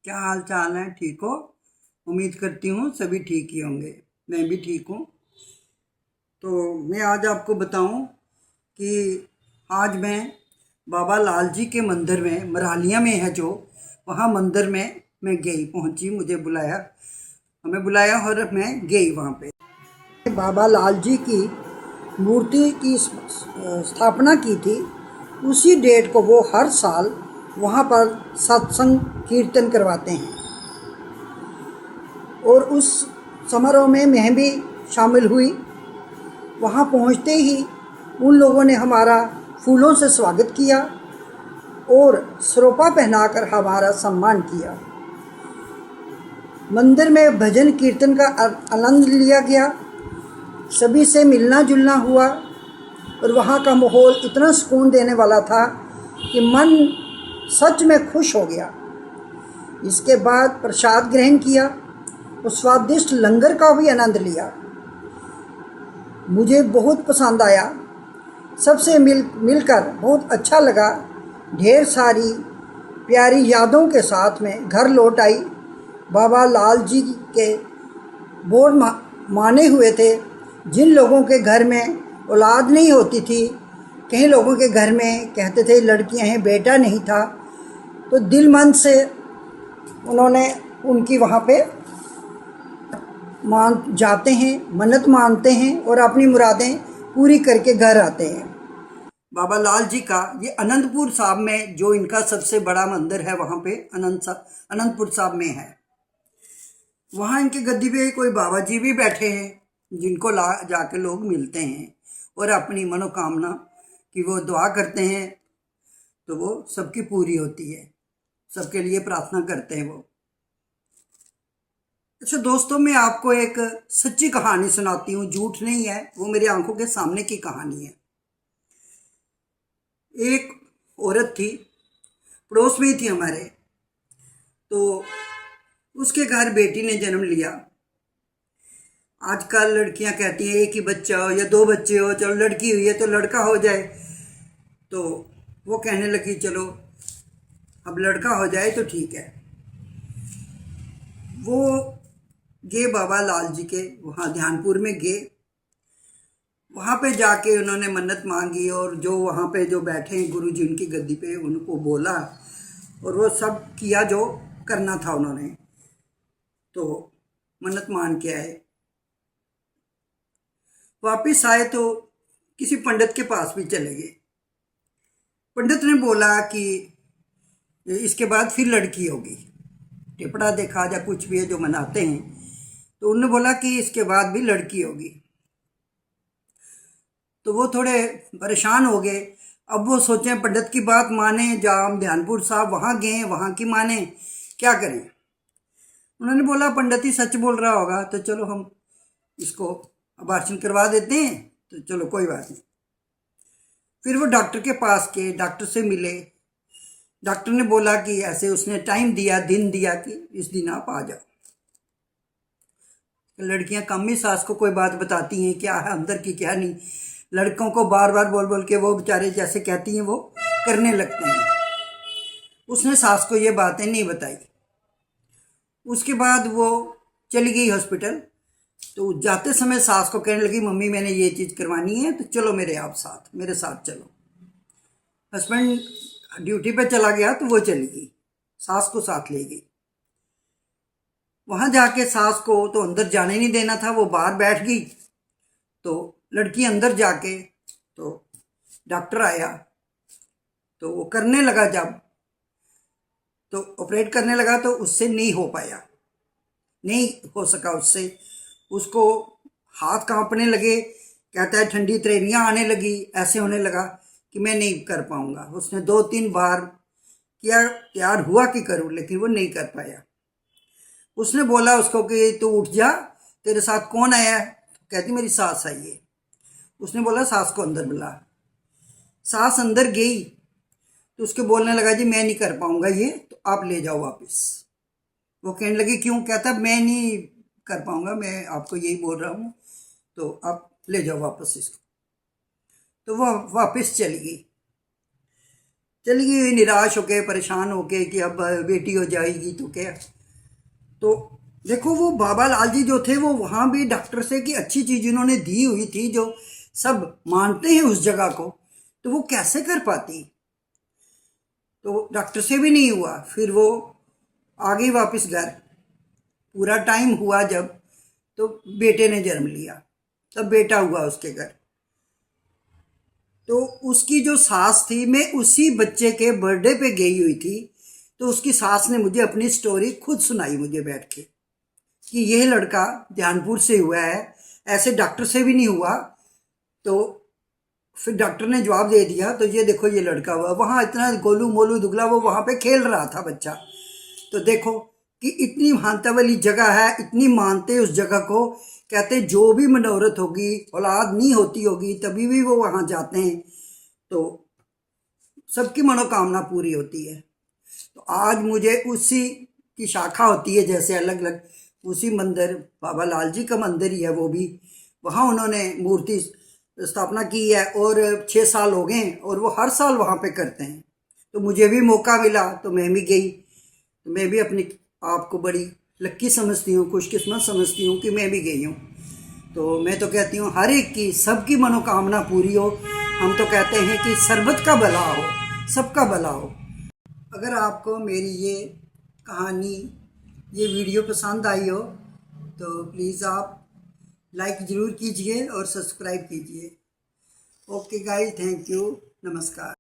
क्या हाल चाल है? ठीक हो? उम्मीद करती हूँ सभी ठीक ही होंगे। मैं भी ठीक हूँ। तो मैं आज आपको बताऊँ कि आज मैं बाबा लाल जी के मंदिर में, मरालिया में है जो, वहाँ मंदिर में मैं गई, पहुँची, मुझे बुलाया, हमें बुलाया और मैं गई वहाँ पे। बाबा लाल जी की मूर्ति की स्थापना की थी। उसी डेट को वो हर साल वहाँ पर सत्संग कीर्तन करवाते हैं और उस समारोह में मैं भी शामिल हुई। वहाँ पहुँचते ही उन लोगों ने हमारा फूलों से स्वागत किया और सरोपा पहनाकर हमारा सम्मान किया। मंदिर में भजन कीर्तन का आनंद लिया गया, सभी से मिलना जुलना हुआ और वहाँ का माहौल इतना सुकून देने वाला था कि मन सच में खुश हो गया। इसके बाद प्रसाद ग्रहण किया और स्वादिष्ट लंगर का भी आनंद लिया। मुझे बहुत पसंद आया, सबसे मिलकर बहुत अच्छा लगा। ढेर सारी प्यारी यादों के साथ में घर लौट आई। बाबा लाल जी के बहुत माने हुए थे। जिन लोगों के घर में औलाद नहीं होती थी, कई लोगों के घर में कहते थे लड़कियां हैं, बेटा नहीं था, तो दिल मन से उन्होंने उनकी वहाँ पे मान जाते हैं, मन्नत मानते हैं और अपनी मुरादें पूरी करके घर आते हैं। बाबा लाल जी का ये अनंतपुर साहब में जो इनका सबसे बड़ा मंदिर है, वहाँ पे अनंतपुर साहब में है। वहाँ इनके गद्दी पे कोई बाबा जी भी बैठे हैं जिनको जाके लोग मिलते हैं और अपनी मनोकामना की वो दुआ करते हैं, तो वो सबकी पूरी होती है, सबके लिए प्रार्थना करते हैं वो। अच्छा दोस्तों, मैं आपको एक सच्ची कहानी सुनाती हूँ, झूठ नहीं है, वो मेरी आंखों के सामने की कहानी है। एक औरत थी, पड़ोस में ही थी हमारे, तो उसके घर बेटी ने जन्म लिया। आजकल लड़कियां कहती हैं एक ही बच्चा हो या दो बच्चे हो, चलो लड़की हुई है तो लड़का हो जाए। तो वो कहने लगी चलो अब लड़का हो जाए तो ठीक है। वो गए बाबा लाल जी के वहाँ ध्यानपुर में गए। वहाँ पे जाके उन्होंने मन्नत मांगी और जो वहाँ पे जो बैठे हैं गुरु जी उनकी गद्दी पे, उनको बोला और वो सब किया जो करना था उन्होंने। तो मन्नत मान के आए, वापिस आए तो किसी पंडित के पास भी चले गए। पंडित ने बोला कि इसके बाद फिर लड़की होगी, टिपड़ा देखा या कुछ भी है जो मनाते हैं, तो उन्होंने बोला कि इसके बाद भी लड़की होगी। तो वो थोड़े परेशान हो गए। अब वो सोचें पंडित की बात माने, जहाँ ध्यानपुर साहब वहाँ गए, वहाँ की माने, क्या करें। उन्होंने बोला पंडित ही सच बोल रहा होगा तो चलो हम इसको अबार्शन करवा देते हैं, तो चलो कोई बात नहीं। फिर वो डॉक्टर के पास गए, डॉक्टर से मिले। डॉक्टर ने बोला कि ऐसे, उसने टाइम दिया, दिन दिया कि इस दिन आप आ जाओ। लड़कियां कम ही सास को कोई बात बताती हैं, क्या है अंदर की क्या नहीं। लड़कों को बार बार बोल बोल के वो बेचारे जैसे कहती हैं वो करने लगते हैं। उसने सास को ये बातें नहीं बताई। उसके बाद वो चली गई हॉस्पिटल। तो जाते समय सास को कहने लगी मम्मी मैंने ये चीज़ करवानी है तो चलो मेरे साथ चलो। हस्बैंड ड्यूटी पे चला गया तो वो चली गई, सास को साथ ले गई। वहां जाके सास को तो अंदर जाने नहीं देना था, वो बाहर बैठ गई। तो लड़की अंदर जाके, तो डॉक्टर आया तो वो करने लगा, जब तो ऑपरेट करने लगा तो उससे नहीं हो पाया, नहीं हो सका उससे। उसको हाथ कांपने लगे, कहता है ठंडी त्रेनियां आने लगी, ऐसे होने लगा कि मैं नहीं कर पाऊंगा। उसने 2-3 बार किया, तैयार हुआ कि करूं, लेकिन वो नहीं कर पाया। उसने बोला उसको कि तू उठ जा, तेरे साथ कौन आया है? कहती मेरी सास आई है। उसने बोला सास को अंदर बुला। सास अंदर गई तो उसके बोलने लगा जी मैं नहीं कर पाऊंगा ये, तो आप ले जाओ वापस। वो कहने लगी क्यों? कहता मैं नहीं कर पाऊंगा, मैं आपको यही बोल रहा हूँ, तो आप ले जाओ वापस इसको। तो वो वापस चली गई। चली गई निराश होके, परेशान होके कि अब बेटी हो जाएगी तो क्या। तो देखो वो बाबा लाल जी जो थे वो वहाँ भी डॉक्टर से कि अच्छी चीज़ इन्होंने दी हुई थी जो सब मानते हैं उस जगह को, तो वो कैसे कर पाती। तो डॉक्टर से भी नहीं हुआ, फिर वो आ गई वापस घर। पूरा टाइम हुआ जब, तो बेटे ने जन्म लिया, तब बेटा हुआ उसके घर। तो उसकी जो सास थी, मैं उसी बच्चे के बर्थडे पे गई हुई थी, तो उसकी सास ने मुझे अपनी स्टोरी खुद सुनाई मुझे बैठ के कि यह लड़का ध्यानपुर से हुआ है, ऐसे डॉक्टर से भी नहीं हुआ। तो फिर डॉक्टर ने जवाब दे दिया, तो ये देखो ये लड़का हुआ। वहाँ इतना गोलू मोलू दुगला वो वहाँ पे खेल रहा था बच्चा। तो देखो कि इतनी मानता वाली जगह है, इतनी मानते उस जगह को। कहते जो भी मनोरथ होगी, औलाद नहीं होती होगी, तभी भी वो वहाँ जाते हैं तो सबकी मनोकामना पूरी होती है। तो आज मुझे उसी की शाखा होती है, जैसे अलग अलग उसी मंदिर, बाबा लाल जी का मंदिर ही है वो भी, वहाँ उन्होंने मूर्ति स्थापना की है और 6 साल हो गए और वो हर साल वहाँ पे करते हैं। तो मुझे भी मौका मिला तो मैं भी गई। तो मैं भी अपनी आप को बड़ी लक्की समझती हूँ, खुशकिस्मत समझती हूँ कि मैं भी गई हूँ। तो मैं तो कहती हूँ हर एक की, सबकी मनोकामना पूरी हो। हम तो कहते हैं कि सर्बत का भला हो, सबका भला हो। अगर आपको मेरी ये कहानी, ये वीडियो पसंद आई हो तो प्लीज़ आप लाइक ज़रूर कीजिए और सब्सक्राइब कीजिए। ओके गाइस, थैंक यू, नमस्कार।